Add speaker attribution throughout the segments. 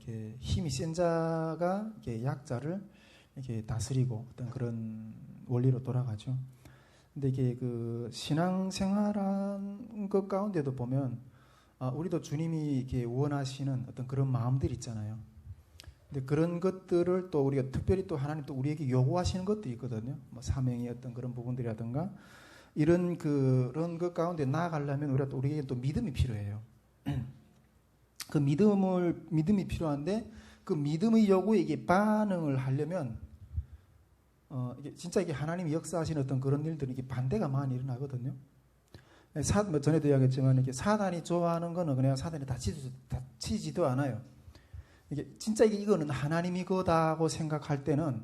Speaker 1: 이렇게 힘이 센 자가 이렇게 약자를 이렇게 다스리고 어떤 그런 원리로 돌아가죠. 근데 이게 그 신앙생활한 것 가운데도 보면 우리도 주님이 이렇게 원하시는 어떤 그런 마음들 있잖아요. 근데 그런 것들을 또 우리가 특별히 또 하나님 또 우리에게 요구하시는 것들이 있거든요. 뭐 사명의 어떤 그런 부분들이라든가 이런 그런 것 가운데 나아가려면 우리가 또 우리에게 또 믿음이 필요해요. 그 믿음이 필요한데 그 믿음의 요구에 이게 반응을 하려면 이게 진짜 이게 하나님이 역사하시는 어떤 그런 일들이 이게 반대가 많이 일어나거든요. 뭐 전에도 이야기했지만 이렇게 사단이 좋아하는 거는 그냥 사단이 다치지도 않아요. 이게 진짜 이거는 하나님이 거다고 생각할 때는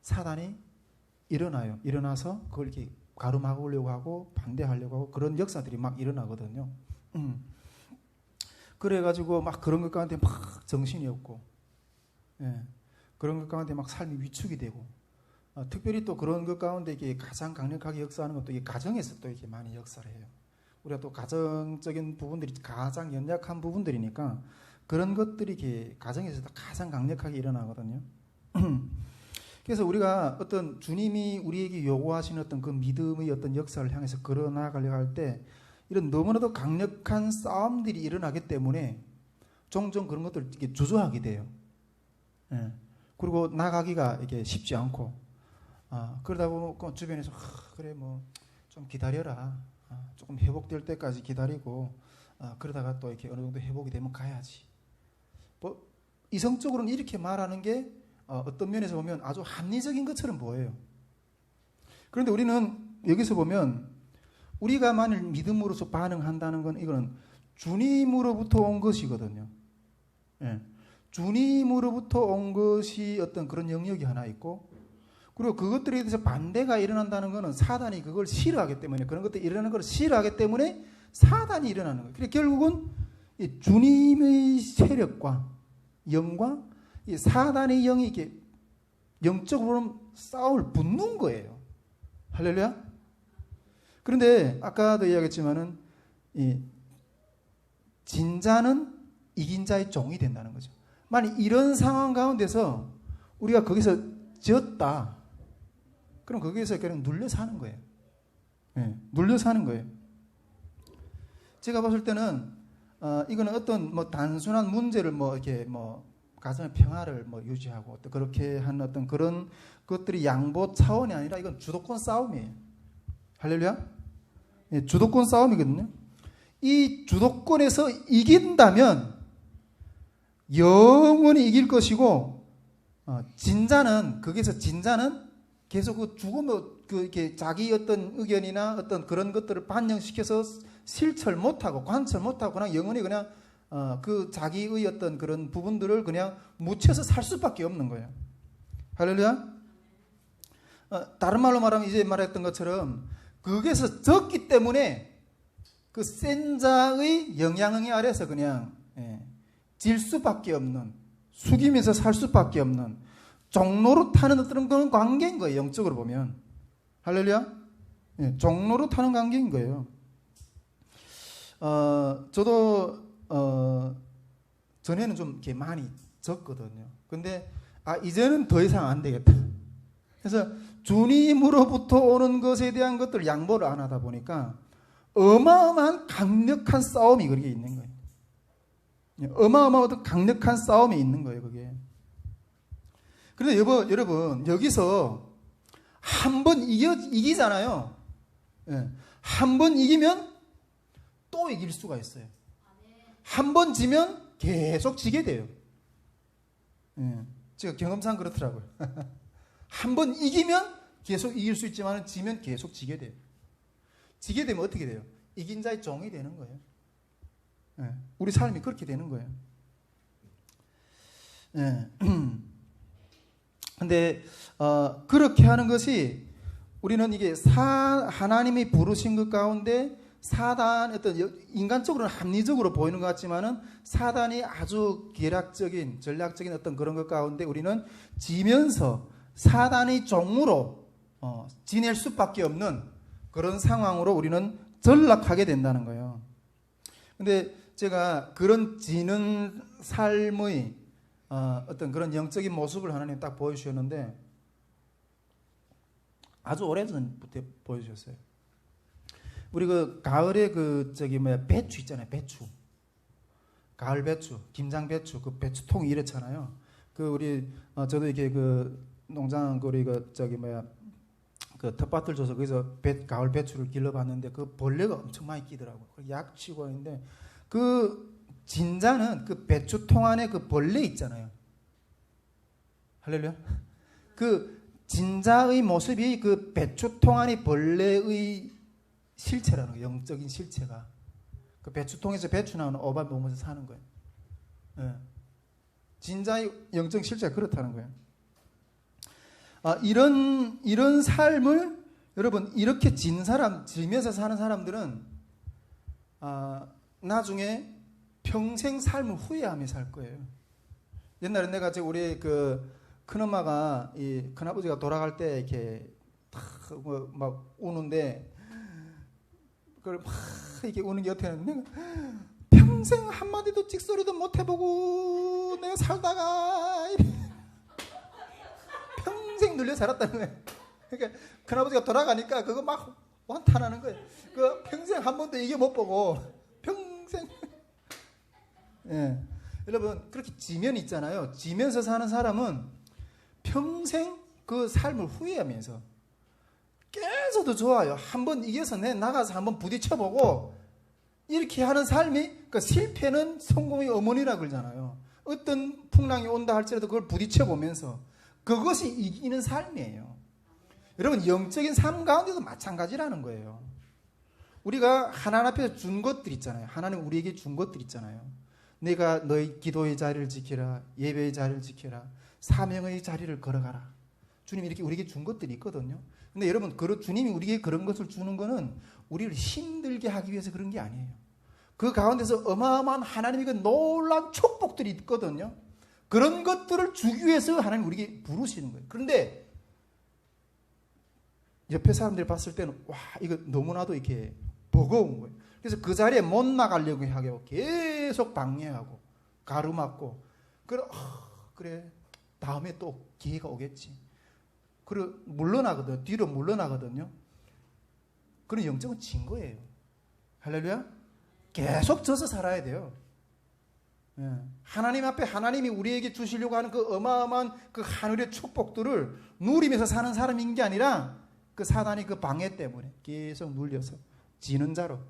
Speaker 1: 사단이 일어나요. 일어나서 그걸 이렇게 가로막으려고 하고 반대하려고 하고 그런 역사들이 막 일어나거든요. 그래가지고 막 그런 것 가운데 막 정신이 없고, 예, 그런 것 가운데 막 삶이 위축이 되고, 특별히 또 그런 것 가운데 이게 가장 강력하게 역사하는 것도 이 가정에서 또 이렇게 많이 역사를 해요. 우리가 또 가정적인 부분들이 가장 연약한 부분들이니까 그런 것들이 이렇게 가정에서도 가장 강력하게 일어나거든요. 그래서 우리가 어떤 주님이 우리에게 요구하시는 어떤 그 믿음의 어떤 역사를 향해서 걸어 나가려고 할 때 이런 너무나도 강력한 싸움들이 일어나기 때문에 종종 그런 것들을 이렇게 주저하게 돼요. 예. 그리고 나가기가 이게 쉽지 않고, 그러다 보면 주변에서 그래 뭐 좀 기다려라, 조금 회복될 때까지 기다리고, 그러다가 또 이렇게 어느 정도 회복이 되면 가야지. 뭐 이성적으로는 이렇게 말하는 게 어떤 면에서 보면 아주 합리적인 것처럼 보여요. 그런데 우리는 여기서 보면 우리가 만일 믿음으로서 반응한다는 건 이거는 주님으로부터 온 것이거든요. 예. 주님으로부터 온 것이 어떤 그런 영역이 하나 있고, 그리고 그것들에 대해서 반대가 일어난다는 것은 사단이 그걸 싫어하기 때문에, 그런 것들이 일어나는 걸 싫어하기 때문에 사단이 일어나는 거예요. 그래서 결국은 이 주님의 세력과 영과 이 사단의 영이 이렇게 영적으로 싸움을 붙는 거예요. 할렐루야. 그런데 아까도 이야기했지만은 이 진자는 이긴 자의 종이 된다는 거죠. 만약 이런 상황 가운데서 우리가 거기서 졌다, 그럼 거기에서 그냥 눌려 사는 거예요. 네, 눌려 사는 거예요. 제가 봤을 때는 이거는 어떤 뭐 단순한 문제를 뭐 이렇게 뭐 가정의 평화를 뭐 유지하고 또 그렇게 한 어떤 그런 것들이 양보 차원이 아니라 이건 주도권 싸움이에요. 할렐루야. 예, 주도권 싸움이거든요. 이 주도권에서 이긴다면 영원히 이길 것이고, 진자는 거기서 진자는 계속 그 죽으면 이렇게 자기 어떤 의견이나 어떤 그런 것들을 반영시켜서 실천 못하고 관철 못하고 그냥 영원히 그냥 그 자기의 어떤 그런 부분들을 그냥 묻혀서 살 수밖에 없는 거예요. 할렐루야. 다른 말로 말하면 이제 말했던 것처럼 거기에서 졌기 때문에 그 센 자의 영향의 아래서 그냥 질 수밖에 없는, 숙이면서 살 수밖에 없는 종로로 타는 어떤 그런 관계인 거예요. 영적으로 보면. 할렐루야. 종로로 타는 관계인 거예요. 저도 전에는 좀 이렇게 많이 졌거든요. 근데 이제는 더 이상 안 되겠다. 그래서 주님으로부터 오는 것에 대한 것들 양보를 안 하다 보니까 어마어마한 강력한 싸움이 거기에 있는 거예요. 어마어마한 강력한 싸움이 있는 거예요, 그게. 그런데 여러분 여기서 한 번 이기잖아요. 한 번 이기면 또 이길 수가 있어요. 한 번 지면 계속 지게 돼요. 제가 경험상 그렇더라고요. 한 번 이기면 계속 이길 수 있지만 지면 계속 지게 돼요. 지게 되면 어떻게 돼요? 이긴 자의 종이 되는 거예요. 우리 삶이 그렇게 되는 거예요. 근데 그렇게 하는 것이 우리는 이게 하나님이 부르신 것 가운데 사단, 어떤 인간적으로는 합리적으로 보이는 것 같지만은 사단이 아주 계략적인 전략적인 어떤 그런 것 가운데 우리는 지면서 사단의 종으로 지낼 수밖에 없는 그런 상황으로 우리는 전락하게 된다는 거예요. 근데 제가 그런 지는 삶의 어떤 그런 영적인 모습을 하나님 딱 보여주셨는데 아주 오래전부터 보여주셨어요. 우리 그 가을에 배추 있잖아요. 배추. 가을 배추, 김장 배추, 그 배추통이 이렇잖아요. 우리 저도 이렇게 농장 우리 그 텃밭을 줘서 거기서 가을 배추를 길러봤는데 그 벌레가 엄청 많이 끼더라고요. 약 치고 하는데 그 진자는 그 배추통 안에 그 벌레 있잖아요. 할렐루야. 그 진자의 모습이 그 배추통 안의 벌레의 실체라는 거예요. 영적인 실체가. 그 배추통에서 배추 나오는 오바 먹으면서 사는 거예요. 예. 진자의 영적 실체가 그렇다는 거예요. 이런 삶을 여러분 이렇게 지면서 사는 사람들은 나중에 평생 삶을 후회하며 살 거예요. 옛날에 내가 우리 큰엄마가 큰아버지가 돌아갈 때 이렇게 막 우는데 그걸 막 이렇게 우는 게 어떻게 하냐면 내가 평생 한마디도 찍소리도 못 해보고 내가 살다가 평생 눌려 살았다는 거예요. 그러니까 큰아버지가 돌아가니까 그거 막 완탄하는 거예요. 그 평생 한 번도 이게 못 보고 평생. 예. 여러분 그렇게 지면 있잖아요. 지면서 사는 사람은 평생 그 삶을 후회하면서 깨져도 좋아요. 한번 이겨서 나가서 한번 부딪혀보고 이렇게 하는 삶이 그러니까 실패는 성공의 어머니라 그러잖아요. 어떤 풍랑이 온다 할지라도 그걸 부딪혀보면서 그것이 이기는 삶이에요. 여러분 영적인 삶 가운데도 마찬가지라는 거예요. 우리가 하나님 앞에서 준 것들 있잖아요. 하나님 우리에게 준 것들 있잖아요. 내가 너희 기도의 자리를 지키라. 예배의 자리를 지키라. 사명의 자리를 걸어가라. 주님이 이렇게 우리에게 준 것들이 있거든요. 근데 여러분 주님이 우리에게 그런 것을 주는 거는 우리를 힘들게 하기 위해서 그런 게 아니에요. 그 가운데서 어마어마한 하나님의 그 놀라운 축복들이 있거든요. 그런 것들을 주기 위해서 하나님 우리에게 부르시는 거예요. 그런데 옆에 사람들이 봤을 때는 와 이거 너무나도 이렇게 버거운 거예요. 그래서 그 자리에 못 나가려고 하고 계속 방해하고 가로막고 그래 다음에 또 기회가 오겠지. 그리고 물러나거든. 뒤로 물러나거든요. 그런 영적은 진 거예요. 할렐루야. 계속 져서 살아야 돼요. 예. 하나님 앞에 하나님이 우리에게 주시려고 하는 그 어마어마한 그 하늘의 축복들을 누리면서 사는 사람인 게 아니라 그 사단이 그 방해 때문에 계속 눌려서 지는 자로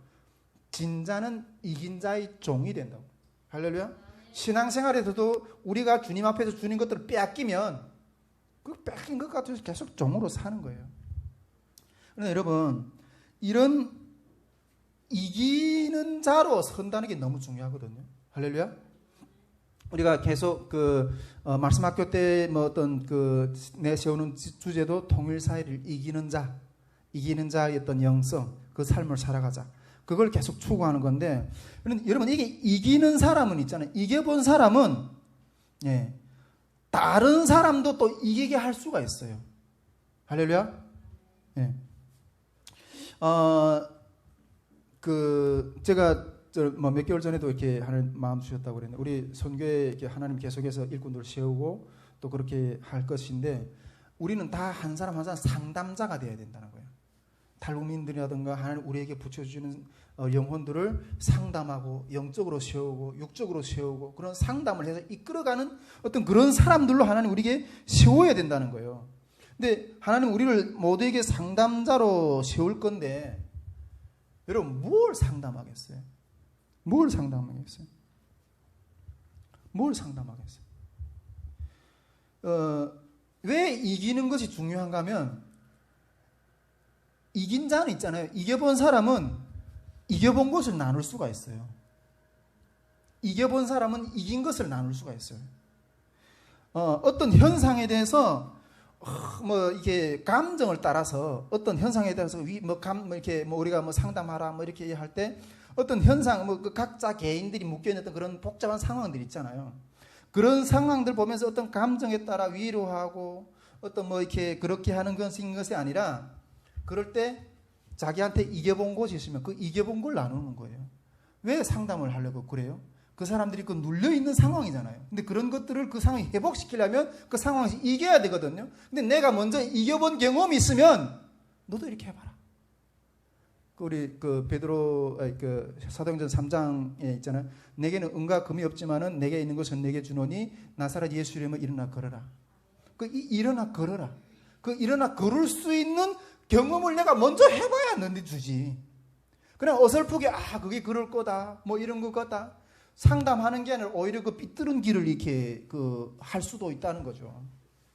Speaker 1: 진 자는 이긴 자의 종이 된다고. 할렐루야. 신앙생활에서도 우리가 주님 앞에서 주는 것들을 빼앗기면 그 뺏긴 것 같아서 계속 종으로 사는 거예요. 그런데 여러분 이런 이기는 자로 선다는 게 너무 중요하거든요. 할렐루야. 우리가 계속 말씀학교 때 어떤 내세우는 주제도 통일 사회를 이기는 자의 어떤 영성, 그 삶을 살아가자. 그걸 계속 추구하는 건데, 여러분 이게 이기는 사람은 있잖아요. 이겨본 사람은 다른 사람도 또 이기게 할 수가 있어요. 할렐루야. 예. 제가 몇 개월 전에도 이렇게 하나님 마음 주셨다고 그랬는데 우리 선교에 이렇게 하나님 계속해서 일꾼들을 세우고 또 그렇게 할 것인데 우리는 다 한 사람 한 사람 상담자가 되어야 된다는 거예요. 탈북민들이라든가 하나님 우리에게 붙여주시는 영혼들을 상담하고 영적으로 세우고 육적으로 세우고 그런 상담을 해서 이끌어가는 어떤 그런 사람들로 하나님 우리에게 세워야 된다는 거예요. 근데 하나님 우리를 모두에게 상담자로 세울 건데 여러분 뭘 상담하겠어요? 뭘 상담하겠어요? 뭘 상담하겠어요? 왜 이기는 것이 중요한가 하면 이긴 자는 있잖아요. 이겨본 사람은 이겨본 것을 나눌 수가 있어요. 이겨본 사람은 이긴 것을 나눌 수가 있어요. 어떤 현상에 대해서 이게 감정을 따라서 어떤 현상에 대해서 우리가 상담하라 이렇게 할 때 어떤 현상 각자 개인들이 묶여 있는 그런 복잡한 상황들 있잖아요. 그런 상황들 보면서 어떤 감정에 따라 위로하고 어떤 이렇게 그렇게 하는 것이 아니라 그럴 때 자기한테 이겨본 것이 있으면 그 이겨본 걸 나누는 거예요. 왜 상담을 하려고 그래요? 그 사람들이 그 눌려있는 상황이잖아요. 근데 그런 것들을 그 상황이 회복시키려면 그 상황에서 이겨야 되거든요. 근데 내가 먼저 이겨본 경험이 있으면 너도 이렇게 해봐라. 우리 그 베드로 그 사도행전 3장에 있잖아요. 내게는 은과 금이 없지만은 내게 있는 것은 내게 주노니 나사렛 예수 이름으로 일어나 걸어라. 그 일어나 걸어라. 그 일어나 걸을 수 있는 경험을 내가 먼저 해봐야 너네 주지. 그냥 어설프게 그게 그럴 거다 뭐 이런 것 같다 상담하는 게 아니라 오히려 그 삐뚤은 길을 이렇게 할 수도 있다는 거죠.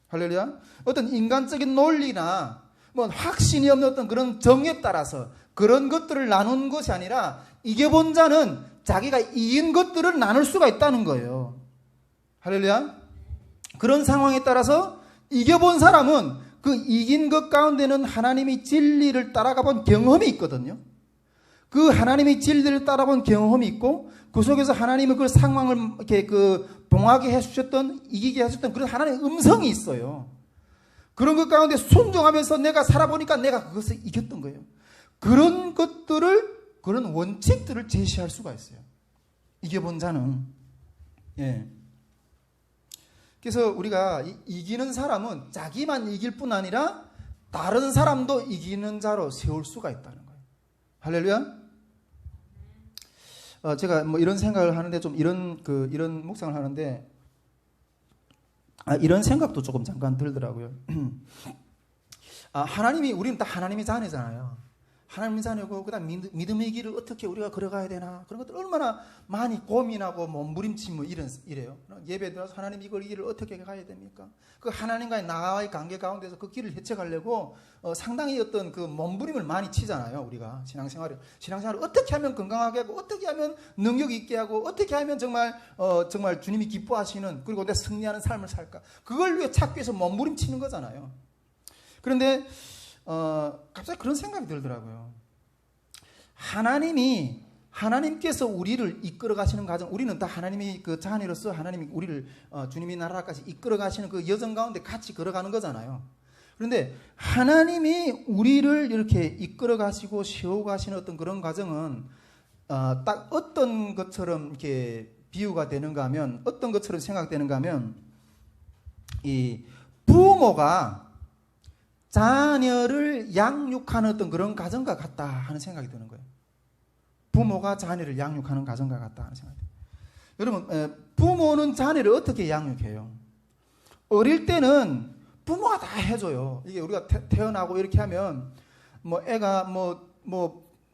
Speaker 1: 할렐루야. 어떤 인간적인 논리나 뭐 확신이 없는 어떤 그런 정에 따라서 그런 것들을 나눈 것이 아니라 이겨본 자는 자기가 이긴 것들을 나눌 수가 있다는 거예요. 할렐루야. 그런 상황에 따라서 이겨본 사람은 그 이긴 것 가운데는 하나님이 진리를 따라가 본 경험이 있거든요. 그 하나님이 진리를 따라본 경험이 있고 그 속에서 하나님은 그 상황을 이렇게 봉하게 해주셨던 이기게 해주셨던 그런 하나님의 음성이 있어요. 그런 것 가운데 순종하면서 내가 살아보니까 내가 그것을 이겼던 거예요. 그런 것들을 그런 원칙들을 제시할 수가 있어요. 이겨본 자는. 예. 그래서 우리가 이기는 사람은 자기만 이길 뿐 아니라 다른 사람도 이기는 자로 세울 수가 있다는 거예요. 할렐루야. 제가 뭐 이런 생각을 하는데 좀 이런 묵상을 하는데 이런 생각도 조금 잠깐 들더라고요. 하나님이 우리는 다 하나님의 자녀잖아요. 하나님의 자녀고 그다음 믿음의 길을 어떻게 우리가 걸어가야 되나 그런 것들 얼마나 많이 고민하고 몸부림치고 이래요. 예배 들어서 하나님 이 길을 어떻게 가야 됩니까? 그 하나님과의 나와의 관계 가운데서 그 길을 헤쳐가려고 상당히 어떤 그 몸부림을 많이 치잖아요. 우리가 신앙생활을 어떻게 하면 건강하게 하고 어떻게 하면 능력 있게 하고 어떻게 하면 정말 주님이 기뻐하시는 그리고 내 승리하는 삶을 살까? 그걸 위해 찾기 위해서 몸부림치는 거잖아요. 그런데 갑자기 그런 생각이 들더라고요. 하나님께서 우리를 이끌어 가시는 과정, 우리는 다 하나님의 그 자녀로서 하나님이 우리를 주님의 나라까지 이끌어 가시는 그 여정 가운데 같이 걸어가는 거잖아요. 그런데 하나님이 우리를 이렇게 이끌어 가시고 세워 가시는 어떤 그런 과정은 딱 어떤 것처럼 이렇게 비유가 되는가 하면 어떤 것처럼 생각되는가 하면 이 부모가 자녀를 양육하는 어떤 그런 가정과 같다 하는 생각이 드는 거예요. 부모가 자녀를 양육하는 가정과 같다 하는 생각이 들어요. 여러분, 부모는 자녀를 어떻게 양육해요? 어릴 때는 부모가 다 해줘요. 이게 우리가 태어나고 이렇게 하면 뭐 애가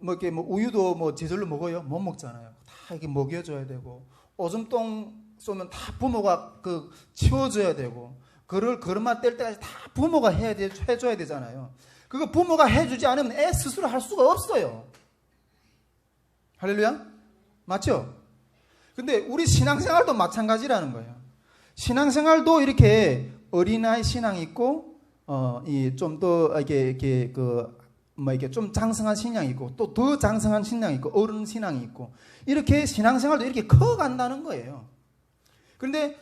Speaker 1: 이렇게 우유도 제절로 먹어요? 못 먹잖아요. 다 이렇게 먹여줘야 되고 오줌똥 쏘면 다 부모가 치워줘야 되고 그를 걸음마 뗄 때까지 다 부모가 해줘야 되잖아요. 그거 부모가 해주지 않으면 애 스스로 할 수가 없어요. 할렐루야? 맞죠? 근데 우리 신앙생활도 마찬가지라는 거예요. 신앙생활도 이렇게 어린아이 신앙이 있고, 좀 더 이렇게 좀 장성한 신앙이 있고, 또 더 장성한 신앙이 있고, 어른 신앙이 있고, 이렇게 신앙생활도 이렇게 커간다는 거예요. 그런데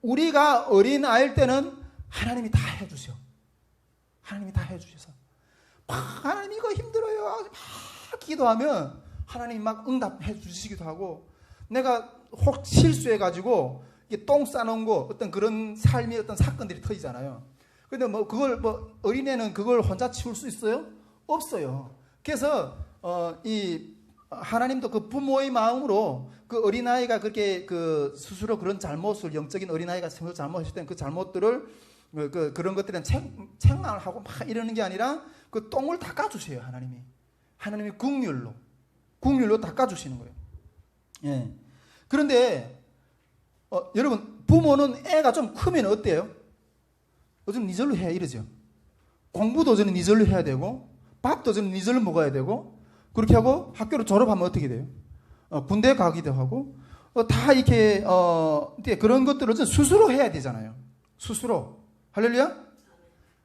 Speaker 1: 우리가 어린아이일 때는 하나님이 다 해주셔. 하나님이 다 해주셔서. 하나님 이거 힘들어요. 막 기도하면 하나님이 막 응답해 주시기도 하고, 내가 혹 실수해가지고 똥 싸놓은 거, 어떤 그런 삶의 어떤 사건들이 터지잖아요. 근데 어린애는 그걸 혼자 치울 수 있어요? 없어요. 그래서, 하나님도 그 부모의 마음으로 그 어린아이가 그렇게 스스로 그런 잘못을, 영적인 어린아이가 스스로 잘못했을 때 그 잘못들을, 그런 것들은 책망을 하고 막 이러는 게 아니라 그 똥을 닦아주세요, 하나님이. 하나님이 국률로 닦아주시는 거예요. 예. 그런데, 여러분, 부모는 애가 좀 크면 어때요? 요즘 니절로 해, 이러죠. 공부도 저는 니절로 해야 되고, 밥도 저는 니절로 먹어야 되고, 그렇게 하고 학교를 졸업하면 어떻게 돼요? 군대 가기도 하고, 다 이렇게, 그런 것들을 스스로 해야 되잖아요. 스스로. 할렐루야?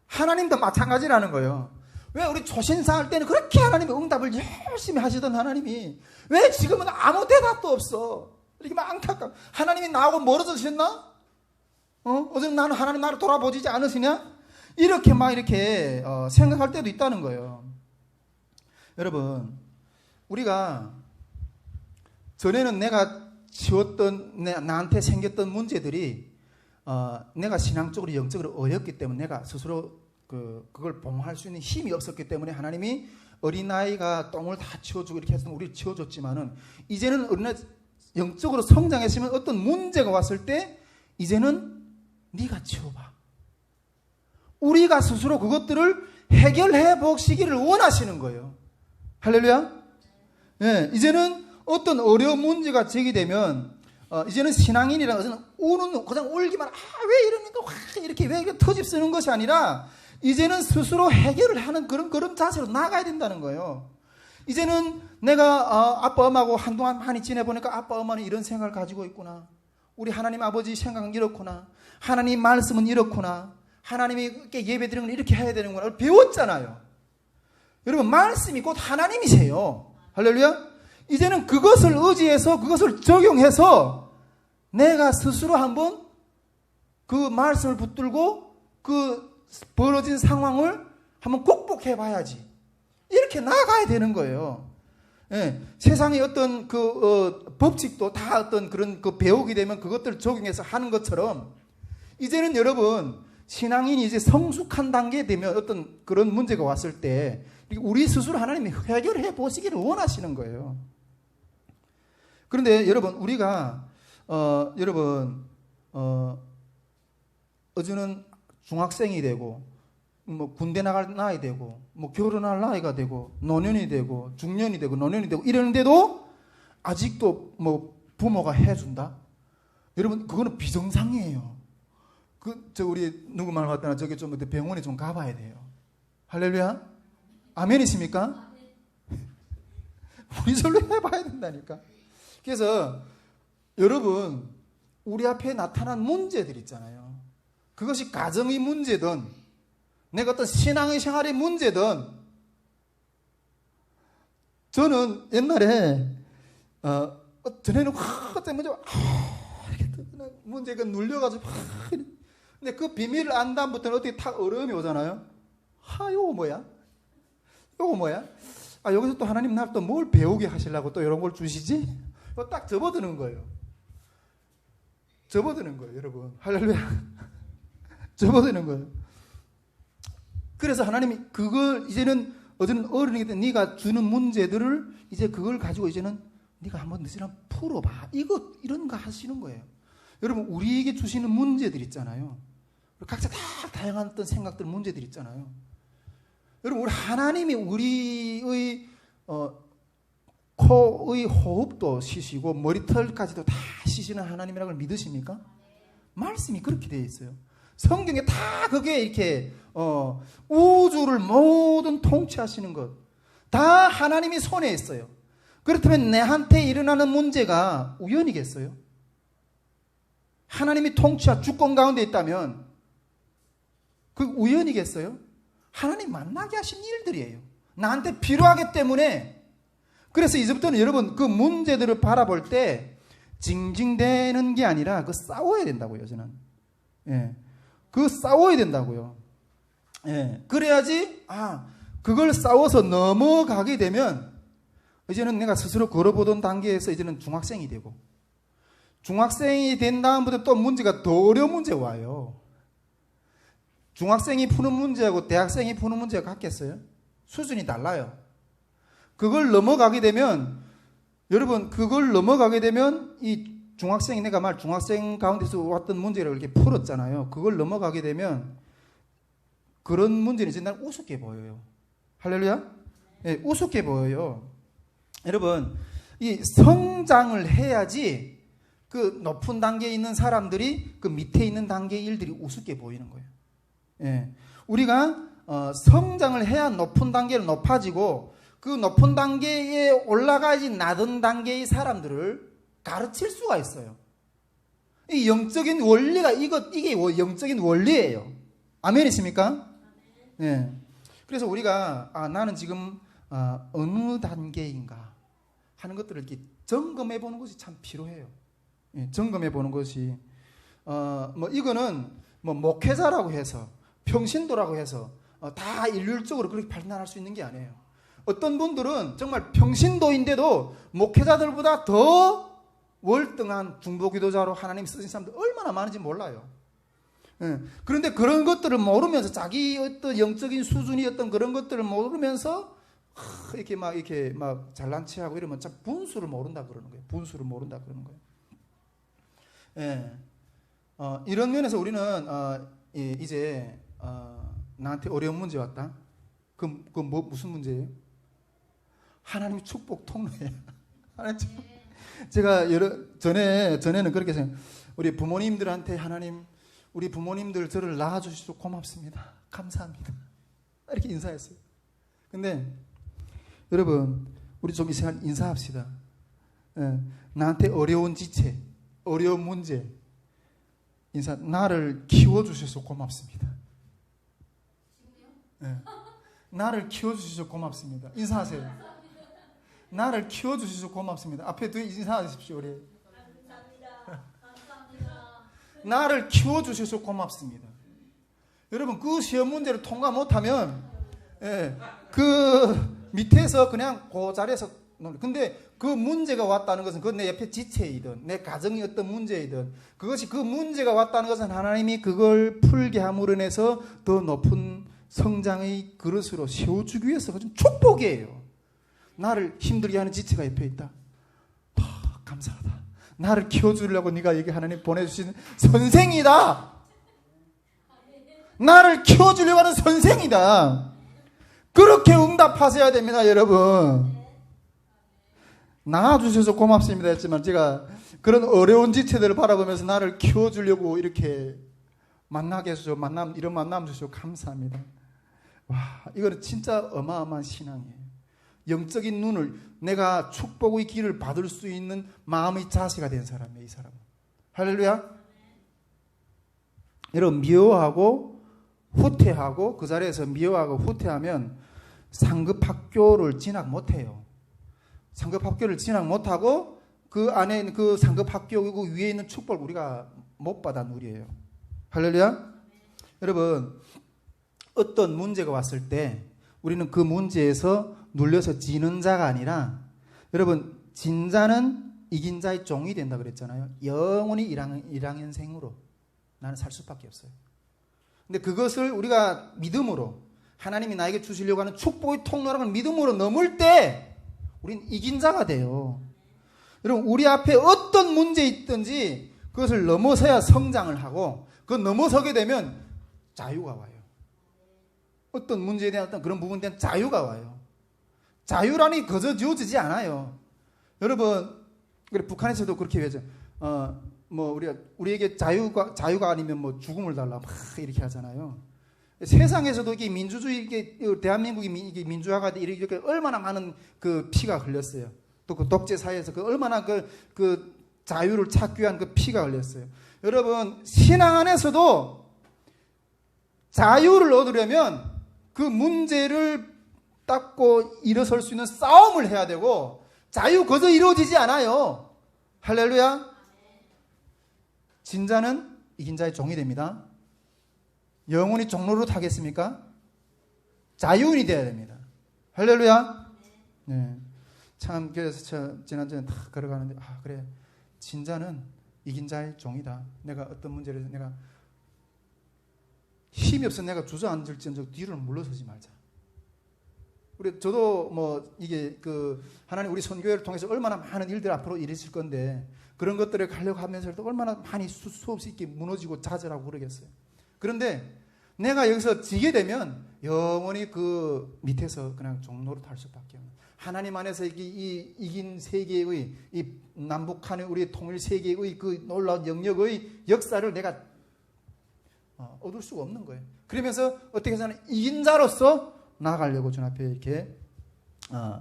Speaker 1: 하나님도 마찬가지라는 거예요. 왜 우리 초신사 할 때는 그렇게 하나님이 응답을 열심히 하시던 하나님이 왜 지금은 아무 대답도 없어? 이렇게 막 안타까워. 하나님이 나하고 멀어지셨나? 어제는 나는 하나님 나를 돌아보지 않으시냐? 이렇게 생각할 때도 있다는 거예요. 여러분, 우리가 전에는 내가 치웠던 나한테 생겼던 문제들이 내가 신앙적으로 영적으로 어렵기 때문에 내가 스스로 그걸 봉할 수 있는 힘이 없었기 때문에 하나님이 어린아이가 똥을 다 치워주고 이렇게 해서 우리를 치워줬지만은 이제는 어린아이 영적으로 성장했으면 어떤 문제가 왔을 때 이제는 네가 치워봐. 우리가 스스로 그것들을 해결해 보시기를 원하시는 거예요. 할렐루야. 예, 이제는 어떤 어려운 문제가 제기되면 이제는 신앙인이라는 것은 우는 그냥 울기만 왜 이러니까 이렇게 왜 이렇게 터집 쓰는 것이 아니라 이제는 스스로 해결을 하는 그런 자세로 나가야 된다는 거예요. 이제는 내가 아빠 엄마하고 한동안 많이 지내보니까 아빠 엄마는 이런 생각을 가지고 있구나. 우리 하나님 아버지 생각은 이렇구나. 하나님 말씀은 이렇구나. 하나님이 예배 드리는 걸 이렇게 해야 되는구나. 배웠잖아요. 여러분 말씀이 곧 하나님이세요. 할렐루야. 이제는 그것을 의지해서 그것을 적용해서 내가 스스로 한번 그 말씀을 붙들고 그 벌어진 상황을 한번 극복해 봐야지. 이렇게 나아가야 되는 거예요. 예, 세상의 어떤 법칙도 다 어떤 그런 배우게 되면 그것들을 적용해서 하는 것처럼 이제는 여러분 신앙인이 이제 성숙한 단계에 되면 어떤 그런 문제가 왔을 때 우리 스스로 하나님이 해결해 보시기를 원하시는 거예요. 그런데 여러분 우리가 어제는 중학생이 되고 뭐 군대 나갈 나이 되고 뭐 결혼할 나이가 되고 노년이 되고 중년이 되고 노년이 되고 이러는데도 아직도 뭐 부모가 해준다? 여러분 그거는 비정상이에요. 우리 누구 말 같더나 저기 좀 병원에 좀 가봐야 돼요. 할렐루야. 아멘이십니까? 우리 절로 해봐야 된다니까. 그래서 여러분 우리 앞에 나타난 문제들 있잖아요. 그것이 가정의 문제든 내가 어떤 신앙의 생활의 문제든 저는 옛날에 전에는 어떤 문제가 눌려가지고 근데 그 비밀을 안 다음부터는 어떻게 탁 어려움이 오잖아요. 요거 뭐야? 요거 뭐야? 여기서 또 하나님 날 또 뭘 배우게 하시려고 또 이런 걸 주시지? 딱 접어드는 거예요. 접어드는 거예요, 여러분. 할렐루야. 접어드는 거예요. 그래서 하나님이 그걸 이제는 어제는 어른이기 때문에 네가 주는 문제들을 이제 그걸 가지고 이제는 네가 한번 너희랑 풀어봐. 이런 거 하시는 거예요. 여러분 우리에게 주시는 문제들 있잖아요. 각자 다 다양한 어떤 생각들 문제들 있잖아요. 여러분 우리 하나님이 우리의 코의 호흡도 쉬시고 머리털까지도 다 쉬시는 하나님이라는 걸 믿으십니까? 말씀이 그렇게 되어 있어요. 성경에 다 그게 이렇게 우주를 모든 통치하시는 것 다 하나님이 손에 있어요. 그렇다면 내한테 일어나는 문제가 우연이겠어요? 하나님이 통치와 주권 가운데 있다면 그 우연이겠어요? 하나님 만나게 하신 일들이에요. 나한테 필요하기 때문에. 그래서 이제부터는 여러분 그 문제들을 바라볼 때 징징대는 게 아니라 그 싸워야 된다고요. 저는. 예. 그 싸워야 된다고요. 예. 그래야지 그걸 싸워서 넘어가게 되면 이제는 내가 스스로 걸어보던 단계에서 이제는 중학생이 되고 중학생이 된 다음부터 또 문제가 더 어려운 문제가 와요. 중학생이 푸는 문제하고 대학생이 푸는 문제가 같겠어요? 수준이 달라요. 그걸 넘어가게 되면 여러분 그걸 넘어가게 되면 이 중학생이 내가 중학생 가운데서 왔던 문제를 이렇게 풀었잖아요. 그걸 넘어가게 되면 그런 문제는 이제 난 우습게 보여요. 할렐루야? 네, 우습게 보여요. 여러분 이 성장을 해야지 그 높은 단계에 있는 사람들이 그 밑에 있는 단계의 일들이 우습게 보이는 거예요. 예. 우리가 성장을 해야 높은 단계로 높아지고 그 높은 단계에 올라가지 낮은 단계의 사람들을 가르칠 수가 있어요. 이 영적인 원리가 이게 영적인 원리예요. 아멘이십니까? 예. 그래서 우리가 나는 지금 어느 단계인가 하는 것들을 이렇게 점검해 보는 것이 참 필요해요. 예, 점검해 보는 것이 이거는 목회자라고 해서 평신도라고 해서 다 일률적으로 그렇게 발전할 수 있는 게 아니에요. 어떤 분들은 정말 평신도인데도 목회자들보다 더 월등한 중보기도자로 하나님 쓰신 사람들 얼마나 많은지 몰라요. 그런데 그런 것들을 모르면서 자기 어떤 영적인 수준이 어떤 그런 것들을 모르면서 이렇게 막 잘난 체하고 이러면 참 분수를 모른다 그러는 거예요. 분수를 모른다 그러는 거예요. 이런 면에서 우리는 이제 나한테 어려운 문제 왔다. 무슨 문제예요? 하나님 축복 통로예요. 하나님 축복. 제가 전에는 그렇게 생각. 우리 부모님들한테 하나님, 우리 부모님들 저를 낳아주셔서 고맙습니다. 감사합니다. 이렇게 인사했어요. 근데 여러분, 우리 좀 이 시간 인사합시다. 나한테 어려운 지체, 어려운 문제, 나를 키워주셔서 고맙습니다. 나를 키워주셔서 고맙습니다. 인사하세요. 나를 키워주셔서 고맙습니다. 앞에 인사하십시오. 우리. 나를 키워주셔서 고맙습니다. 여러분, 그 시험 문제를 통과 못하면 그 밑에서 그냥 그 자리에서 근데 그 문제가 왔다는 것은 그건 내 옆에 지체이든 내 가정이 어떤 문제이든 그것이 그 문제가 왔다는 것은 하나님이 그걸 풀게 함으로 인해서 더 높은 성장의 그릇으로 세워주기 위해서 그건 축복이에요. 나를 힘들게 하는 지체가 옆에 있다. 감사하다. 나를 키워주려고 네가 여기 하나님 보내주신 선생이다. 나를 키워주려고 하는 선생이다. 그렇게 응답하셔야 됩니다, 여러분. 낳아주셔서 고맙습니다 했지만 제가 그런 어려운 지체들을 바라보면서 나를 키워주려고 이렇게 만나게 해주셔서 이런 만남 주셔서 감사합니다. 와, 이거는 진짜 어마어마한 신앙이에요. 영적인 눈을 내가 축복의 길을 받을 수 있는 마음의 자세가 된 사람이에요, 이 사람은. 할렐루야. 여러분, 미워하고 후퇴하고 그 자리에서 미워하고 후퇴하면 상급학교를 진학 못해요. 상급학교를 진학 못하고 그 안에 있는 그 상급학교 그 위에 있는 축복을 우리가 못 받아 누려요. 할렐루야. 여러분, 어떤 문제가 왔을 때 우리는 그 문제에서 눌려서 지는 자가 아니라, 여러분, 진 자는 이긴 자의 종이 된다 그랬잖아요. 영원히 일항연생으로 나는 살 수밖에 없어요. 근데 그것을 우리가 믿음으로, 하나님이 나에게 주시려고 하는 축복의 통로라는 믿음으로 넘을 때 우린 이긴 자가 돼요. 여러분, 우리 앞에 어떤 문제 있든지 그것을 넘어서야 성장을 하고, 그걸 넘어서게 되면 자유가 와요. 어떤 문제에 대한 어떤 그런 부분에 대한 자유가 와요. 자유라니 거저 주어지지 않아요. 여러분, 그래 북한에서도 그렇게 하죠. 우리에게 자유가 아니면 뭐 죽음을 달라 막 이렇게 하잖아요. 세상에서도 이게 민주주의, 이게 대한민국이 이게 민주화가 돼 이렇게 얼마나 많은 그 피가 흘렸어요. 또 그 독재 사회에서 그 얼마나 그 자유를 찾기 위한 그 피가 흘렸어요. 여러분, 신앙 안에서도 자유를 얻으려면 그 문제를 닦고 일어설 수 있는 싸움을 해야 되고, 자유 거저 이루어지지 않아요. 할렐루야. 진자는 이긴 자의 종이 됩니다. 영원히 종로로 타겠습니까? 자유인이 되어야 됩니다. 할렐루야. 네. 참, 그래서 지난주에 다 걸어가는데, 그래. 진자는 이긴 자의 종이다. 내가 어떤 문제를 내가 힘이 없어 내가 주저앉을지언정 뒤로 물러서지 말자. 저도 이게 하나님 우리 선교회를 통해서 얼마나 많은 일들 앞으로 일으실 건데, 그런 것들을 가려고 하면서도 얼마나 많이 수없이 이렇게 무너지고 좌절하고 그러겠어요. 그런데 내가 여기서 지게 되면 영원히 그 밑에서 그냥 종로로 탈 수밖에 없는, 하나님 안에서 이긴 세계의 이 남북한의 우리 통일 세계의 그 놀라운 영역의 역사를 내가 얻을 수가 없는 거예요. 그러면서 어떻게 해서는 이긴 자로서 나아가려고 전 앞에 이렇게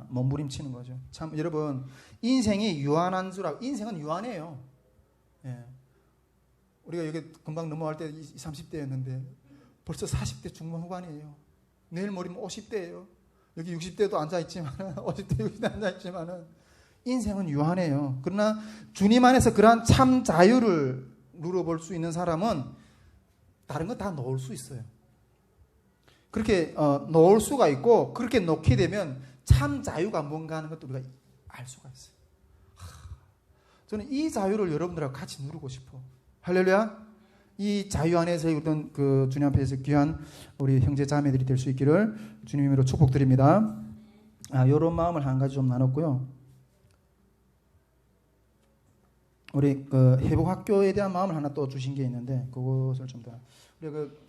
Speaker 1: 몸부림치는 거죠. 참, 여러분, 인생이 유한한 줄 알고, 인생은 유한해요. 예. 우리가 여기 금방 넘어갈 때 20, 30대였는데 벌써 40대 중반 후반이에요. 내일 모레면 50대예요. 여기 60대도 앉아있지만 50대 60대 앉아있지만 인생은 유한해요. 그러나 주님 안에서 그러한 참 자유를 누려볼 수 있는 사람은 다른 거 다 놓을 수 있어요. 그렇게 놓을 수가 있고, 그렇게 놓게 되면 참 자유가 뭔가 하는 것도 우리가 알 수가 있어요. 저는 이 자유를 여러분들하고 같이 누리고 싶어. 할렐루야. 이 자유 안에서 어떤 그 주님 앞에서 귀한 우리 형제 자매들이 될 수 있기를 주님 이름으로 축복드립니다. 이런 마음을 한 가지 좀 나눴고요. 우리 그 회복학교에 대한 마음을 하나 또 주신 게 있는데 그것을 좀 더 우리 그